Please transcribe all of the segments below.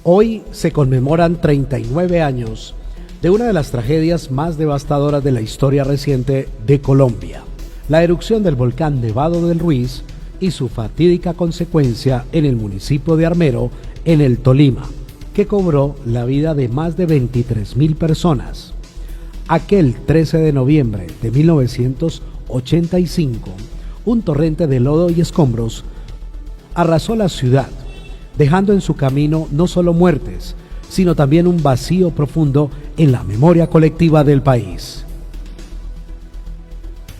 Hoy se conmemoran 39 años de una de las tragedias más devastadoras de la historia reciente de Colombia, la erupción del volcán Nevado del Ruiz y su fatídica consecuencia en el municipio de Armero, en el Tolima, que cobró la vida de más de 23.000 personas. Aquel 13 de noviembre de 1985, un torrente de lodo y escombros arrasó la ciudad, dejando en su camino no solo muertes, sino también un vacío profundo en la memoria colectiva del país.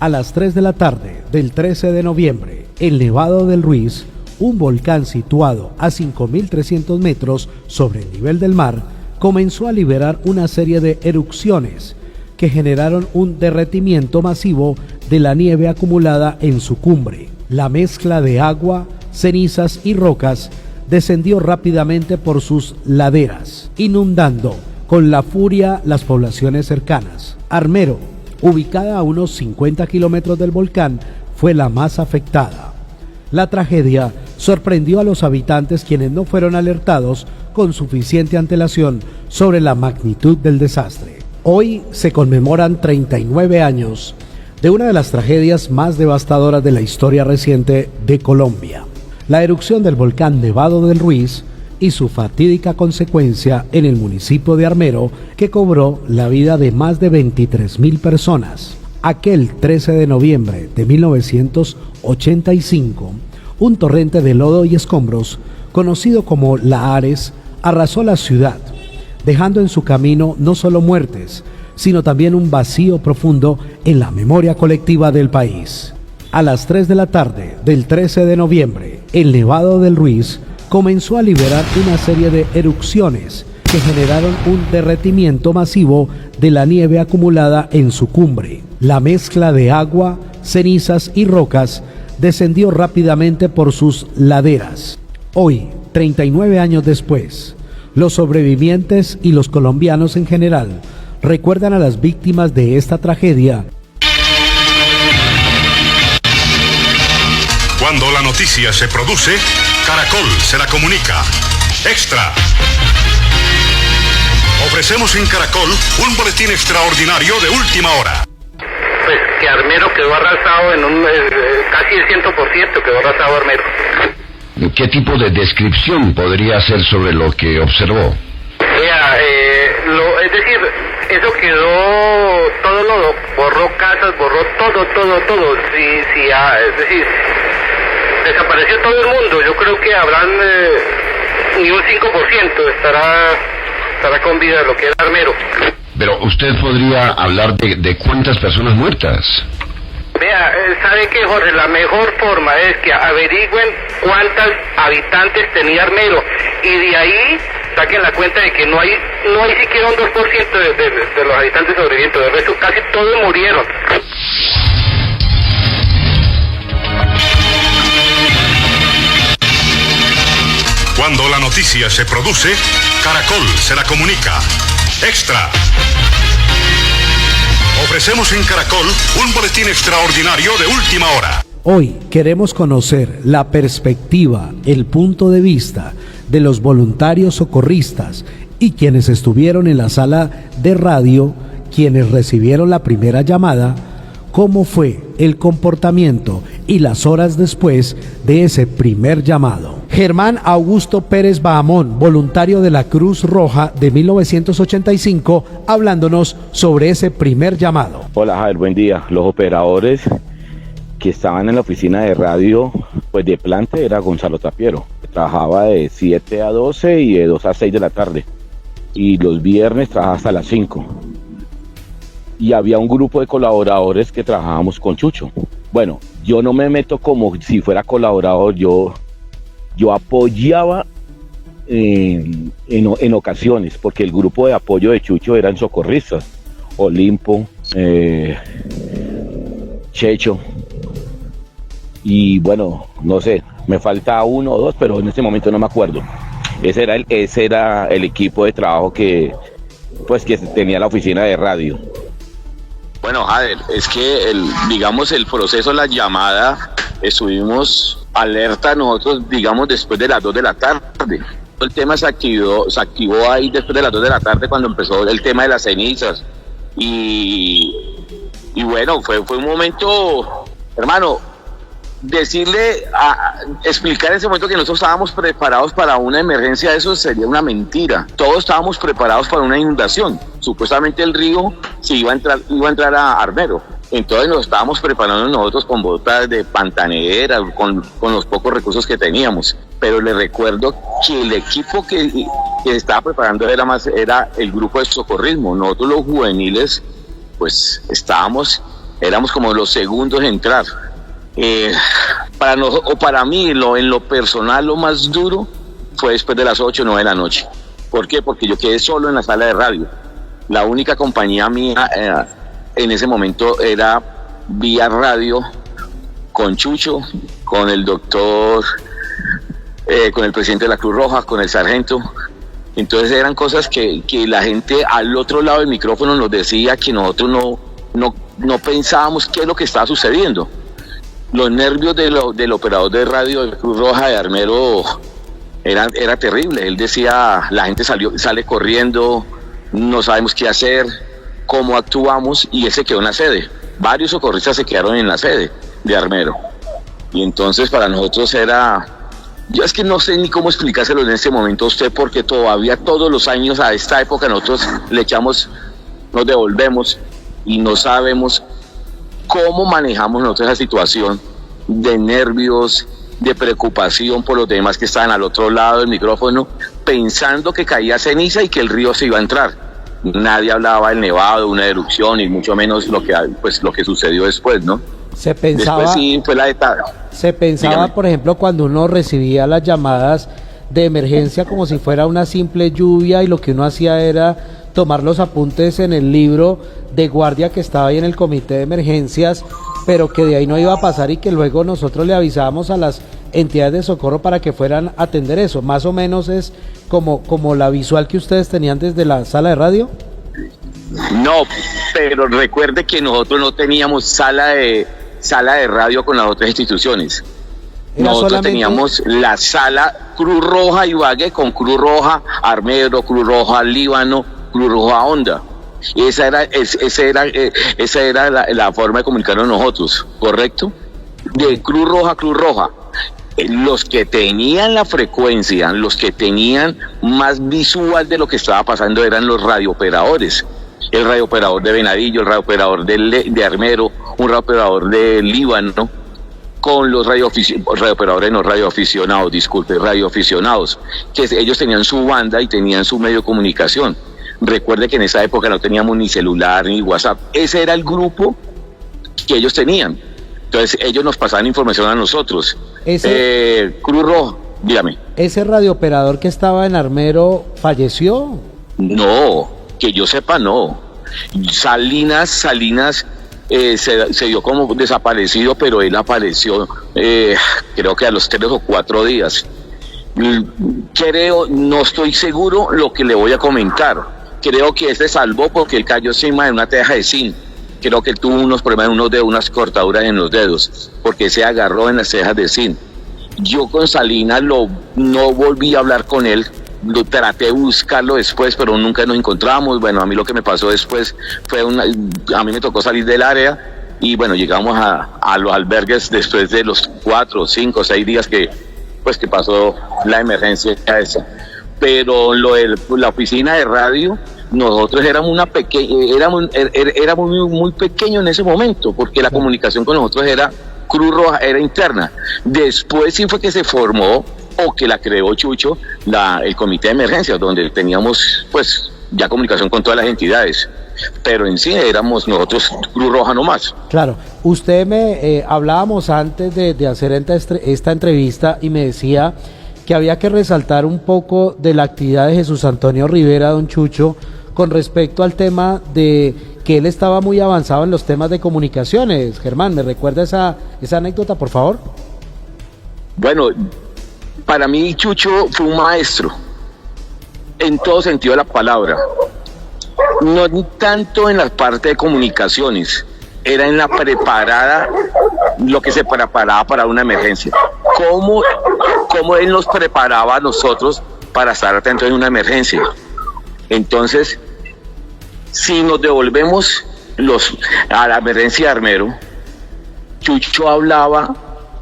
A las 3 de la tarde del 13 de noviembre, el Nevado del Ruiz, un volcán situado a 5.300 metros sobre el nivel del mar, comenzó a liberar una serie de erupciones que generaron un derretimiento masivo de la nieve acumulada en su cumbre. La mezcla de agua, cenizas y rocas descendió rápidamente por sus laderas, inundando con la furia las poblaciones cercanas. Armero, ubicada a unos 50 kilómetros del volcán, fue la más afectada. La tragedia sorprendió a los habitantes, quienes no fueron alertados con suficiente antelación sobre la magnitud del desastre. Hoy se conmemoran 39 años de una de las tragedias más devastadoras de la historia reciente de Colombia, la erupción del volcán Nevado del Ruiz y su fatídica consecuencia en el municipio de Armero, que cobró la vida de más de 23.000 personas. Aquel 13 de noviembre de 1985, un torrente de lodo y escombros, conocido como la Ares, arrasó la ciudad, dejando en su camino no solo muertes, sino también un vacío profundo en la memoria colectiva del país. A las 3 de la tarde del 13 de noviembre, el Nevado del Ruiz comenzó a liberar una serie de erupciones que generaron un derretimiento masivo de la nieve acumulada en su cumbre. La mezcla de agua, cenizas y rocas descendió rápidamente por sus laderas. Hoy, 39 años después, los sobrevivientes y los colombianos en general recuerdan a las víctimas de esta tragedia. Cuando la noticia se produce, Caracol se la comunica. Extra. Ofrecemos en Caracol un boletín extraordinario de última hora. Pues que Armero quedó arrasado en casi el 100% quedó arrasado Armero. ¿Qué tipo de descripción podría hacer sobre lo que observó? Vea, es decir, eso quedó todo lodo, borró casas, borró todo. Es decir, desapareció todo el mundo. Yo creo que habrán ni un 5% estará con vida de lo que era Armero. Pero usted podría hablar de cuántas personas muertas. Vea, ¿sabe qué, Jorge? La mejor forma es que averigüen cuántos habitantes tenía Armero y de ahí saquen la cuenta de que no hay siquiera un 2% de los habitantes sobrevivientes. De resto casi todos murieron. Cuando la noticia se produce, Caracol se la comunica. Extra. Ofrecemos en Caracol un boletín extraordinario de última hora. Hoy queremos conocer la perspectiva, el punto de vista de los voluntarios socorristas y quienes estuvieron en la sala de radio, quienes recibieron la primera llamada, cómo fue el comportamiento y las horas después de ese primer llamado. Germán Augusto Pérez Bahamón, voluntario de la Cruz Roja de 1985, hablándonos sobre ese primer llamado. Hola Javier, buen día. Los operadores que estaban en la oficina de radio, pues de planta, era Gonzalo Tapiero. Trabajaba de 7 a 12 y de 2 a 6 de la tarde. Y los viernes trabajaba hasta las 5. Y había un grupo de colaboradores que trabajábamos con Chucho. Bueno, yo no me meto como si fuera colaborador, yo apoyaba en ocasiones, porque el grupo de apoyo de Chucho eran socorristas, Olimpo, Checho, y bueno, no sé, me falta uno o dos, pero en este momento no me acuerdo. Ese era el equipo de trabajo que tenía la oficina de radio. Bueno, Jader, es que el proceso, la llamada, estuvimos alerta nosotros, después de las 2 de la tarde. el tema se activó ahí después de las 2 de la tarde cuando empezó el tema de las cenizas. Y bueno, fue un momento, hermano, explicar en ese momento que nosotros estábamos preparados para una emergencia, eso sería una mentira. Todos estábamos preparados para una inundación. Supuestamente el río iba a entrar a Armero. Entonces nos estábamos preparando nosotros con botas de pantanera, con los pocos recursos que teníamos. Pero les recuerdo que el equipo que estaba preparando era el grupo de socorrismo. Nosotros los juveniles, pues éramos como los segundos en entrar. Para mí, en lo personal, lo más duro fue después de las 8 o 9 de la noche. ¿Por qué? Porque yo quedé solo en la sala de radio. La única compañía mía en ese momento era vía radio con Chucho, con el doctor, con el presidente de la Cruz Roja, con el sargento. Entonces eran cosas que la gente al otro lado del micrófono nos decía que nosotros no pensábamos qué es lo que estaba sucediendo. Los nervios del operador de radio de Cruz Roja de Armero era terrible. Él decía, la gente sale corriendo, no sabemos qué hacer, cómo actuamos, y él se quedó en la sede. Varios socorristas se quedaron en la sede de Armero. Y entonces para nosotros yo es que no sé ni cómo explicárselo en este momento a usted, porque todavía todos los años a esta época nosotros nos devolvemos y no sabemos cómo manejamos nosotros esa situación de nervios, de preocupación por los demás que estaban al otro lado del micrófono, pensando que caía ceniza y que el río se iba a entrar. Nadie hablaba del nevado, de una erupción, y mucho menos lo que sucedió después, ¿no? Se pensaba, después sí fue la etapa. Se pensaba, dígame, por ejemplo, cuando uno recibía las llamadas de emergencia como si fuera una simple lluvia, y lo que uno hacía era tomar los apuntes en el libro de guardia que estaba ahí en el comité de emergencias, pero que de ahí no iba a pasar, y que luego nosotros le avisábamos a las entidades de socorro para que fueran a atender eso. Más o menos es como la visual que ustedes tenían desde la sala de radio. No, pero recuerde que nosotros no teníamos sala de radio con las otras instituciones. Nosotros teníamos la sala Cruz Roja Ibagué con Cruz Roja Armero, Cruz Roja Líbano, Cruz Roja Honda. Esa era la forma de comunicarnos nosotros, ¿correcto? De Cruz Roja a Cruz Roja. Los que tenían la frecuencia, los que tenían más visual de lo que estaba pasando eran los radiooperadores. El radiooperador de Venadillo, el radiooperador de Armero, un radiooperador de Líbano, con los radioaficionados, que ellos tenían su banda y tenían su medio de comunicación. Recuerde que en esa época no teníamos ni celular ni WhatsApp. Ese era el grupo que ellos tenían. Entonces ellos nos pasaban información a nosotros. Cruz Roja, dígame. ¿Ese radiooperador que estaba en Armero falleció? No, que yo sepa, no. Salinas se dio como desaparecido, pero él apareció creo que a los 3 o 4 días. No estoy seguro lo que le voy a comentar. Creo que se salvó porque él cayó encima de una teja de zinc. Creo que él tuvo unos problemas unas cortaduras en los dedos, porque se agarró en las tejas de zinc. Yo con Salinas no volví a hablar con él. Traté de buscarlo después, pero nunca nos encontramos. Bueno, a mí lo que me pasó después a mí me tocó salir del área, y bueno, llegamos a los albergues después de los 4, 5, 6 días que pasó la emergencia esa. Pero la oficina de radio, nosotros éramos muy pequeños en ese momento, porque la comunicación con nosotros era Cruz Roja, era interna. Después sí fue que se formó, o que la creó Chucho, el comité de emergencias, donde teníamos pues ya comunicación con todas las entidades, pero en sí éramos nosotros Cruz Roja nomás. Claro, usted hablábamos antes de hacer esta entrevista, y me decía que había que resaltar un poco de la actividad de Jesús Antonio Rivera, don Chucho, con respecto al tema de que él estaba muy avanzado en los temas de comunicaciones. Germán, ¿me recuerda esa anécdota, por favor? Bueno, para mí Chucho fue un maestro, en todo sentido de la palabra. No tanto en la parte de comunicaciones, era en lo que se preparaba para una emergencia. Cómo él nos preparaba a nosotros para estar atento en una emergencia. Entonces, si nos devolvemos a la emergencia de Armero, Chucho hablaba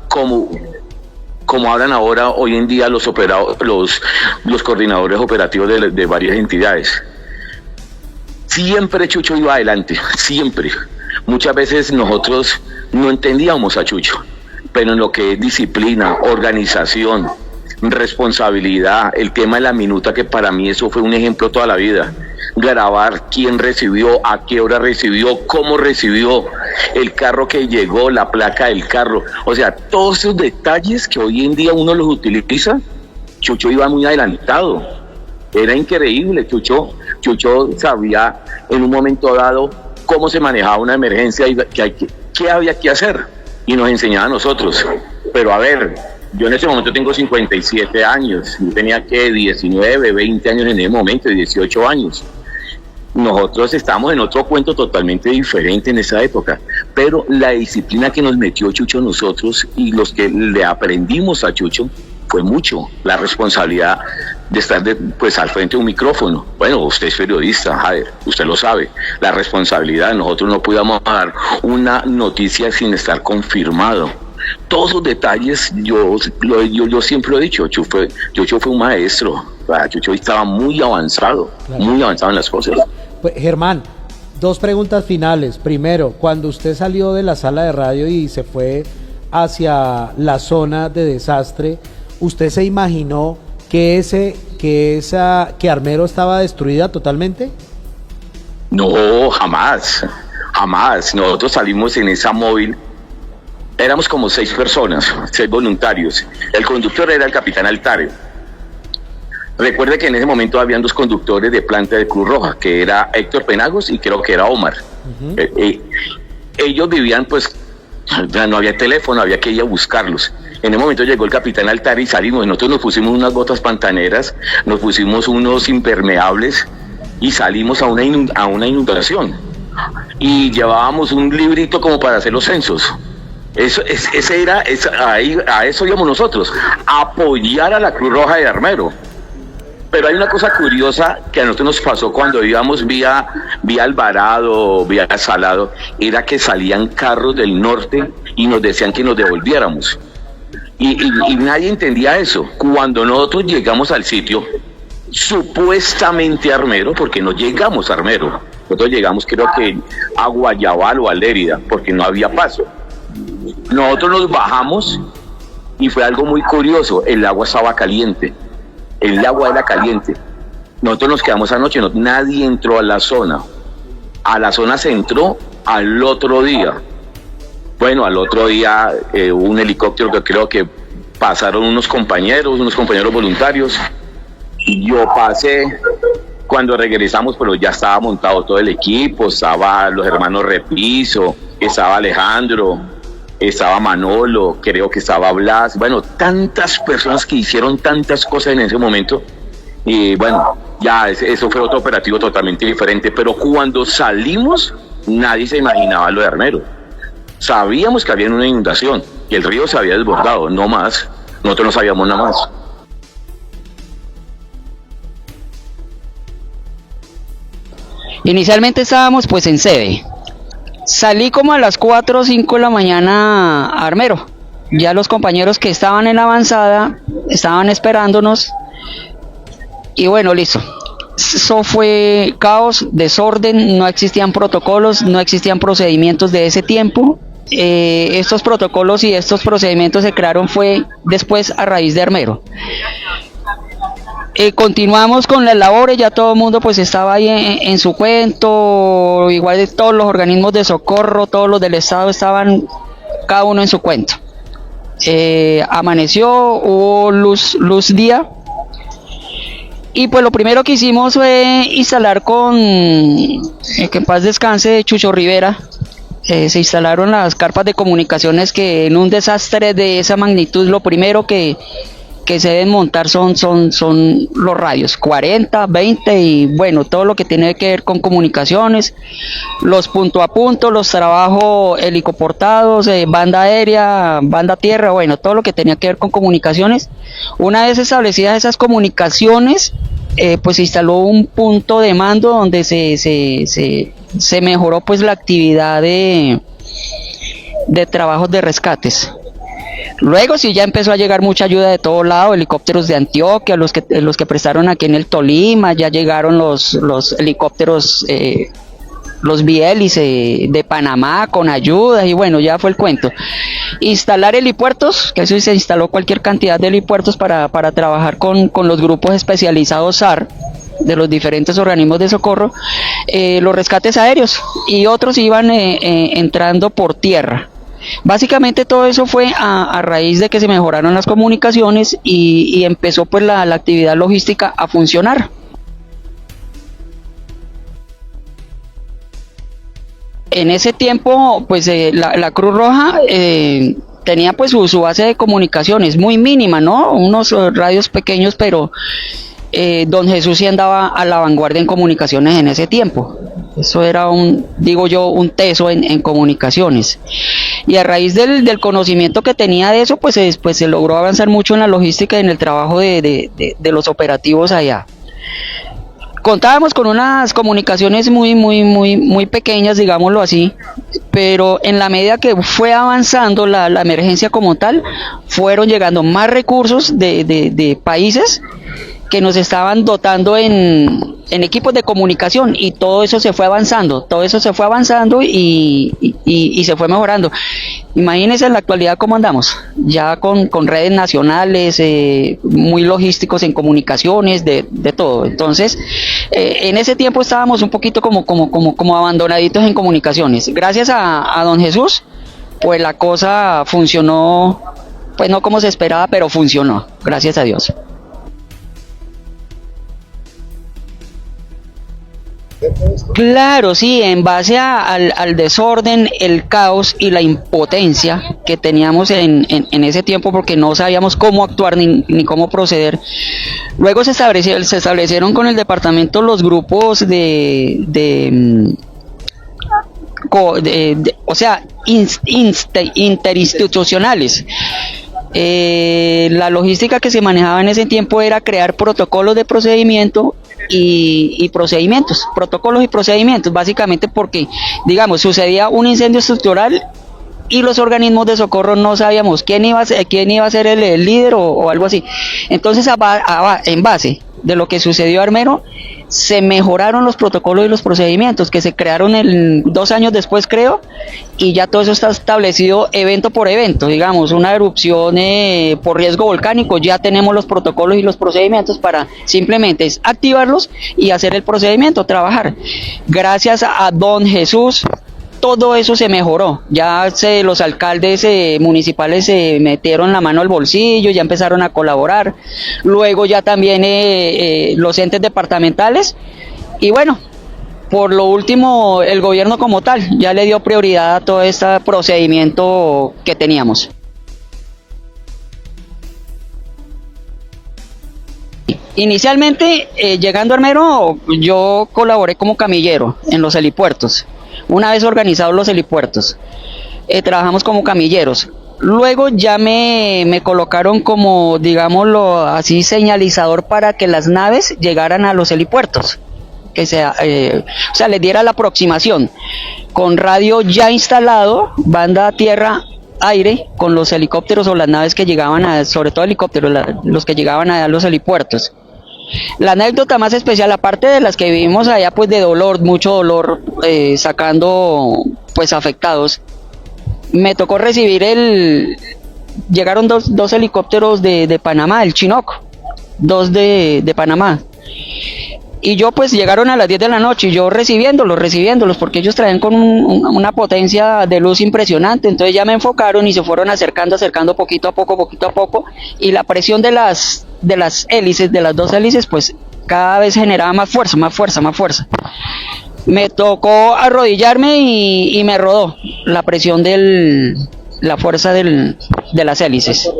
como hablan ahora hoy en día los coordinadores operativos de varias entidades. Siempre Chucho iba adelante, siempre. Muchas veces nosotros no entendíamos a Chucho, pero en lo que es disciplina, organización, responsabilidad, el tema de la minuta, que para mí eso fue un ejemplo toda la vida. Grabar quién recibió, a qué hora recibió, cómo recibió, el carro que llegó, la placa del carro. O sea, todos esos detalles que hoy en día uno los utiliza, Chucho iba muy adelantado. Era increíble. Chucho sabía en un momento dado cómo se manejaba una emergencia y qué había que hacer. Y nos enseñaba a nosotros. Pero a ver, yo en ese momento tengo 57 años. Yo tenía que 19, 20 años en ese momento, 18 años. Nosotros estamos en otro cuento totalmente diferente en esa época, pero la disciplina que nos metió Chucho a nosotros y los que le aprendimos a Chucho fue mucho. La responsabilidad de estar pues al frente de un micrófono. Bueno, usted es periodista, Javier, usted lo sabe. La responsabilidad, nosotros no podíamos dar una noticia sin estar confirmado. Todos esos detalles, yo siempre lo he dicho, Chucho fue un maestro. Chucho estaba muy avanzado, claro, muy avanzado en las cosas. Pues, Germán, 2 preguntas finales. Primero, cuando usted salió de la sala de radio y se fue hacia la zona de desastre, ¿usted se imaginó que Armero estaba destruida totalmente? No, jamás. Nosotros salimos en esa móvil. Éramos como 6 personas, 6 voluntarios. El conductor era el capitán Altario. Recuerde que en ese momento habían 2 conductores de planta de Cruz Roja, que era Héctor Penagos y creo que era Omar. Uh-huh. Ellos vivían, pues, ya no había teléfono, había que ir a buscarlos. En ese momento llegó el capitán Altario y salimos. Nosotros nos pusimos unas botas pantaneras, nos pusimos unos impermeables y salimos a una inundación. Y llevábamos un librito como para hacer los censos. A eso íbamos nosotros, a apoyar a la Cruz Roja de Armero. Pero hay una cosa curiosa que a nosotros nos pasó cuando íbamos vía Alvarado, vía Salado, era que salían carros del norte y nos decían que nos devolviéramos. Y nadie entendía eso. Cuando nosotros llegamos al sitio, supuestamente a Armero, porque no llegamos a Armero, nosotros llegamos creo que a Guayabal o a Lérida, porque no había paso. Nosotros nos bajamos y fue algo muy curioso, el agua estaba caliente. El agua era caliente. Nosotros nos quedamos anoche, nadie entró a la zona. A la zona se entró al otro día. Bueno, al otro día un helicóptero que creo que pasaron unos compañeros voluntarios. Yo pasé, cuando regresamos, pero ya estaba montado todo el equipo, estaban los hermanos Repiso, estaba Alejandro, estaba Manolo, creo que estaba Blas, bueno, tantas personas que hicieron tantas cosas en ese momento. Y bueno, ya eso fue otro operativo totalmente diferente, pero cuando salimos nadie se imaginaba lo de Armero. Sabíamos que había una inundación, que el río se había desbordado, no más, nosotros no sabíamos nada más. Inicialmente estábamos pues en sede. Salí como a las 4 o 5 de la mañana a Armero. Ya los compañeros que estaban en la avanzada estaban esperándonos. Y bueno, listo. Eso fue caos, desorden, no existían protocolos, no existían procedimientos de ese tiempo. Estos protocolos y estos procedimientos se crearon fue después a raíz de Armero. Continuamos con las labores, ya todo el mundo pues estaba ahí en su cuento, igual de todos los organismos de socorro, todos los del estado estaban cada uno en su cuento. Amaneció, hubo luz día, y pues lo primero que hicimos fue instalar con, que en paz descanse, Chucho Rivera, se instalaron las carpas de comunicaciones, que en un desastre de esa magnitud lo primero que que se deben montar son los radios 40, 20 y bueno, todo lo que tiene que ver con comunicaciones, los punto a punto, los trabajos helicoportados, banda aérea, banda tierra, bueno, todo lo que tenía que ver con comunicaciones. Una vez establecidas esas comunicaciones, pues se instaló un punto de mando donde se mejoró pues la actividad de trabajos de rescates. Luego sí ya empezó a llegar mucha ayuda de todo lado, helicópteros de Antioquia, los que prestaron aquí en el Tolima, ya llegaron los helicópteros, los Bielis de Panamá con ayuda y bueno, ya fue el cuento. Instalar helipuertos, que eso se instaló cualquier cantidad de helipuertos para trabajar con los grupos especializados SAR de los diferentes organismos de socorro, los rescates aéreos y otros iban entrando por tierra. Básicamente todo eso fue a raíz de que se mejoraron las comunicaciones y empezó pues la actividad logística a funcionar. En ese tiempo pues la Cruz Roja tenía pues su base de comunicaciones muy mínima, ¿no? Unos radios pequeños, pero Don Jesús sí andaba a la vanguardia en comunicaciones en ese tiempo. Eso era un teso en comunicaciones. Y a raíz del conocimiento que tenía de eso, pues se logró avanzar mucho en la logística y en el trabajo de los operativos allá. Contábamos con unas comunicaciones muy pequeñas, digámoslo así, pero en la medida que fue avanzando la emergencia como tal, fueron llegando más recursos de países que nos estaban dotando en equipos de comunicación y todo eso se fue avanzando y se fue mejorando. Imagínense en la actualidad cómo andamos, ya con redes nacionales, muy logísticos en comunicaciones, de todo. Entonces, en ese tiempo estábamos un poquito como abandonaditos en comunicaciones. Gracias a Don Jesús, pues la cosa funcionó, pues no como se esperaba, pero funcionó, gracias a Dios. Claro, sí, en base al desorden, el caos y la impotencia que teníamos en ese tiempo porque no sabíamos cómo actuar ni cómo proceder. Luego se establecieron con el departamento los grupos interinstitucionales. La logística que se manejaba en ese tiempo era crear protocolos de procedimiento y protocolos y procedimientos, básicamente porque, digamos, sucedía un incendio estructural y los organismos de socorro no sabíamos quién iba a ser el líder o algo así. Entonces, en base de lo que sucedió a Armero, se mejoraron los protocolos y los procedimientos que se crearon 2 años después, creo, y ya todo eso está establecido evento por evento. Digamos, una erupción por riesgo volcánico, ya tenemos los protocolos y los procedimientos para simplemente activarlos y hacer el procedimiento, trabajar. Gracias a Don Jesús, todo eso se mejoró. Ya los alcaldes municipales se metieron la mano al bolsillo, ya empezaron a colaborar. Luego ya también los entes departamentales. Y bueno, por lo último, el gobierno como tal ya le dio prioridad a todo este procedimiento que teníamos. Inicialmente, llegando a Armero, yo colaboré como camillero en los helipuertos. Una vez organizados los helipuertos, trabajamos como camilleros. Luego ya me colocaron como, digámoslo así, señalizador para que las naves llegaran a los helipuertos, que les diera la aproximación con radio ya instalado, banda tierra aire, con los helicópteros o las naves que llegaban sobre todo helicópteros, los que llegaban a los helipuertos. La anécdota más especial, aparte de las que vivimos allá, pues de dolor, mucho dolor, sacando pues afectados, me tocó recibir llegaron dos helicópteros de Panamá, el Chinook, 2 de Panamá. Y yo pues llegaron a las 10 de la noche y yo recibiéndolos porque ellos traían con una potencia de luz impresionante. Entonces ya me enfocaron y se fueron acercando poquito a poco, y la presión de las hélices, de las 2 hélices, pues cada vez generaba más fuerza. Me tocó arrodillarme y me rodó la presión la fuerza de las hélices.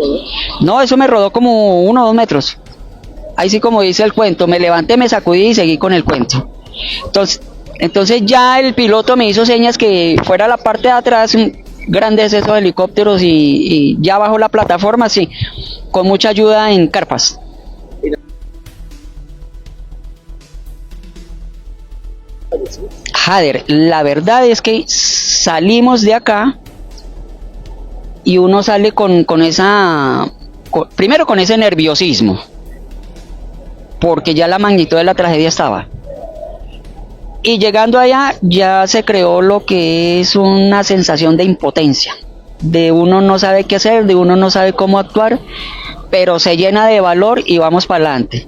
No, eso me rodó como 1 o 2 metros. Ahí sí, como dice el cuento, me levanté, me sacudí y seguí con el cuento. Entonces ya el piloto me hizo señas que fuera la parte de atrás, grandes esos helicópteros, y ya bajo la plataforma, sí, con mucha ayuda en carpas. Jader, la verdad es que salimos de acá y uno sale primero con ese nerviosismo, porque ya la magnitud de la tragedia estaba. Y llegando allá ya se creó lo que es una sensación de impotencia, de uno no sabe qué hacer, de uno no sabe cómo actuar, pero se llena de valor y vamos para adelante.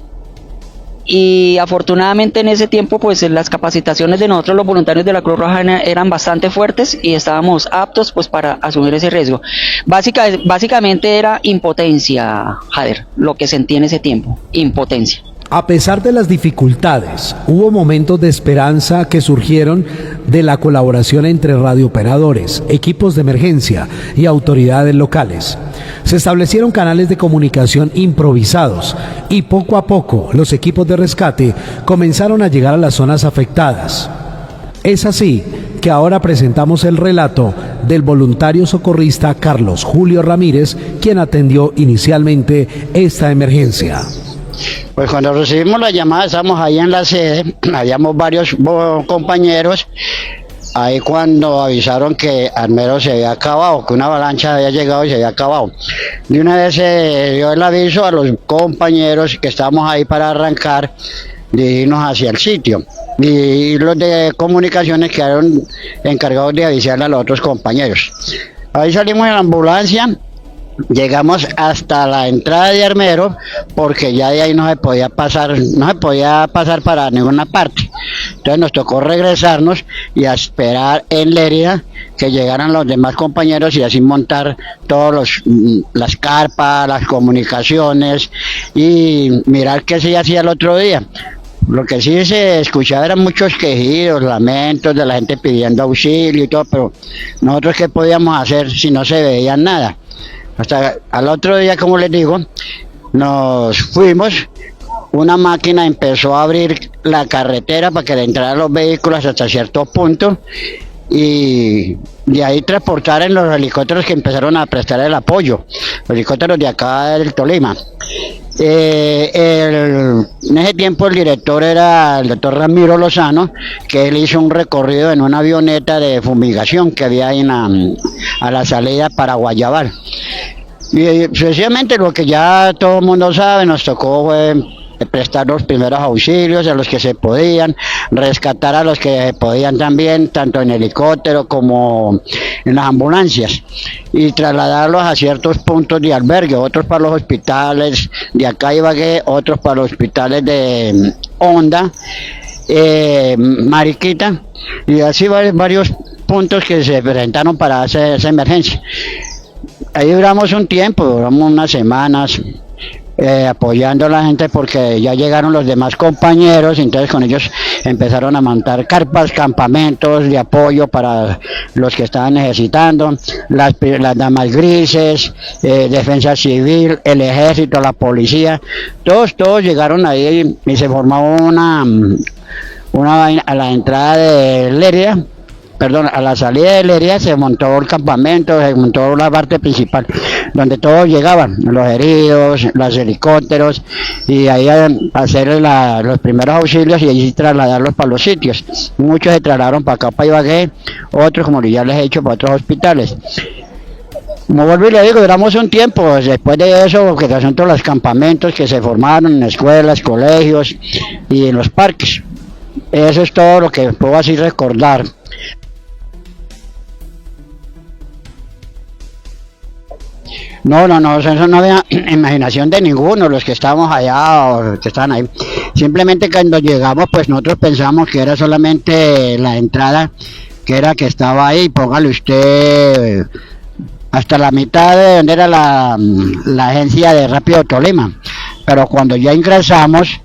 Y afortunadamente en ese tiempo pues las capacitaciones de nosotros los voluntarios de la Cruz Roja eran bastante fuertes y estábamos aptos pues para asumir ese riesgo. Básicamente era impotencia, Jader, lo que sentí en ese tiempo, impotencia. A pesar de las dificultades, hubo momentos de esperanza que surgieron de la colaboración entre radiooperadores, equipos de emergencia y autoridades locales. Se establecieron canales de comunicación improvisados y poco a poco los equipos de rescate comenzaron a llegar a las zonas afectadas. Es así que ahora presentamos el relato del voluntario socorrista Carlos Julio Ramírez, quien atendió inicialmente esta emergencia. Pues cuando recibimos la llamada, estábamos ahí en la sede, habíamos varios compañeros, ahí cuando avisaron que Armero se había acabado, que una avalancha había llegado y se había acabado. De una vez se dio el aviso a los compañeros que estábamos ahí para arrancar, dirigirnos hacia el sitio. Y los de comunicaciones quedaron encargados de avisarle a los otros compañeros. Ahí salimos en la ambulancia. Llegamos hasta la entrada de Armero porque ya de ahí no se podía pasar para ninguna parte. Entonces nos tocó regresarnos y a esperar en Lérida que llegaran los demás compañeros y así montar todos las carpas, las comunicaciones y mirar qué se hacía el otro día. Lo que sí se escuchaba eran muchos quejidos, lamentos de la gente pidiendo auxilio y todo, pero nosotros qué podíamos hacer si no se veía nada. Hasta al otro día, como les digo, nos fuimos, una máquina empezó a abrir la carretera para que le entraran los vehículos hasta cierto punto y de ahí transportaron los helicópteros que empezaron a prestar el apoyo, los helicópteros de acá del Tolima. En ese tiempo el director era el doctor Ramiro Lozano, que él hizo un recorrido en una avioneta de fumigación que había ahí a la salida para Guayabal. Y precisamente lo que ya todo el mundo sabe, nos tocó prestar los primeros auxilios a los que se podían, rescatar a los que podían también, tanto en helicóptero como en las ambulancias, y trasladarlos a ciertos puntos de albergue, otros para los hospitales de acá Ibagué, otros para los hospitales de Honda, Mariquita, y así varios puntos que se presentaron para hacer esa emergencia. Ahí duramos un tiempo, duramos unas semanas, apoyando a la gente porque ya llegaron los demás compañeros, entonces con ellos empezaron a montar carpas, campamentos de apoyo para los que estaban necesitando, las damas grises, defensa civil, el ejército, la policía, todos llegaron ahí y se formó una a la entrada de Lérida. A la salida de Lérida se montó el campamento, se montó la parte principal, donde todos llegaban, los heridos, los helicópteros, y ahí a hacer los primeros auxilios y allí trasladarlos para los sitios. Muchos se trasladaron para acá, para Ibagué, otros, como ya les he dicho, para otros hospitales. Como vuelvo y le digo, duramos un tiempo, después de eso, que son todos los campamentos que se formaron en escuelas, colegios y en los parques. Eso es todo lo que puedo así recordar. No, eso no había imaginación de ninguno, los que estábamos allá o que estaban ahí. Simplemente cuando llegamos, pues nosotros pensamos que era solamente la entrada, que era que estaba ahí, póngale usted hasta la mitad de donde era la agencia de Rápido Tolima. Pero cuando ya ingresamos,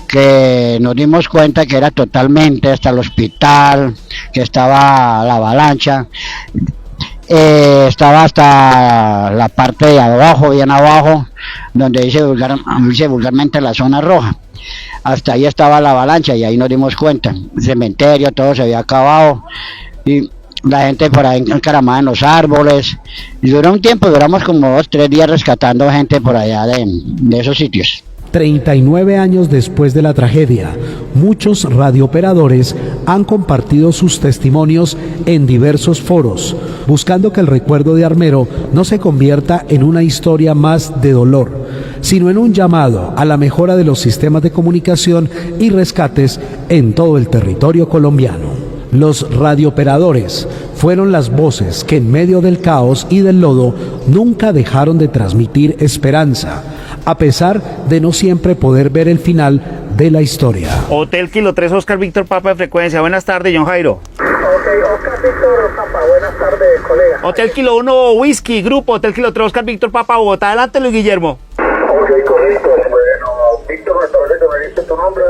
que nos dimos cuenta que era totalmente hasta el hospital, que estaba la avalancha. estaba hasta la parte de abajo, bien abajo, donde dice vulgarmente la zona roja. Hasta ahí estaba la avalancha y ahí nos dimos cuenta. El cementerio, todo se había acabado y la gente por ahí encaramada en los árboles. Y duró un tiempo, duramos como 2-3 días rescatando gente por allá de esos sitios. 39 años después de la tragedia, muchos radiooperadores han compartido sus testimonios en diversos foros, buscando que el recuerdo de Armero no se convierta en una historia más de dolor, sino en un llamado a la mejora de los sistemas de comunicación y rescates en todo el territorio colombiano. Los radiooperadores fueron las voces que en medio del caos y del lodo nunca dejaron de transmitir esperanza, a pesar de no siempre poder ver el final de la historia. Hotel Kilo 3, Oscar Víctor Papa de frecuencia. Buenas tardes, John Jairo. Oscar Víctor Papa, buenas tardes, colega. Hotel Kilo 1, Whisky, Grupo, Hotel Kilo 3, Oscar Víctor Papa, Bogotá. Adelante, Luis Guillermo. Ok, correcto. Bueno, Víctor, me parece que me dice tu nombre,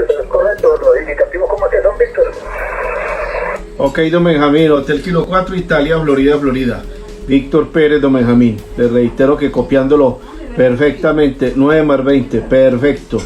es correcto. Los indicativos, ¿cómo es que son, Víctor? Ok, don Benjamín, Hotel Kilo 4, Italia, Florida. Víctor Pérez, don Benjamín. Les reitero que copiándolo perfectamente, 9 más 20, perfecto.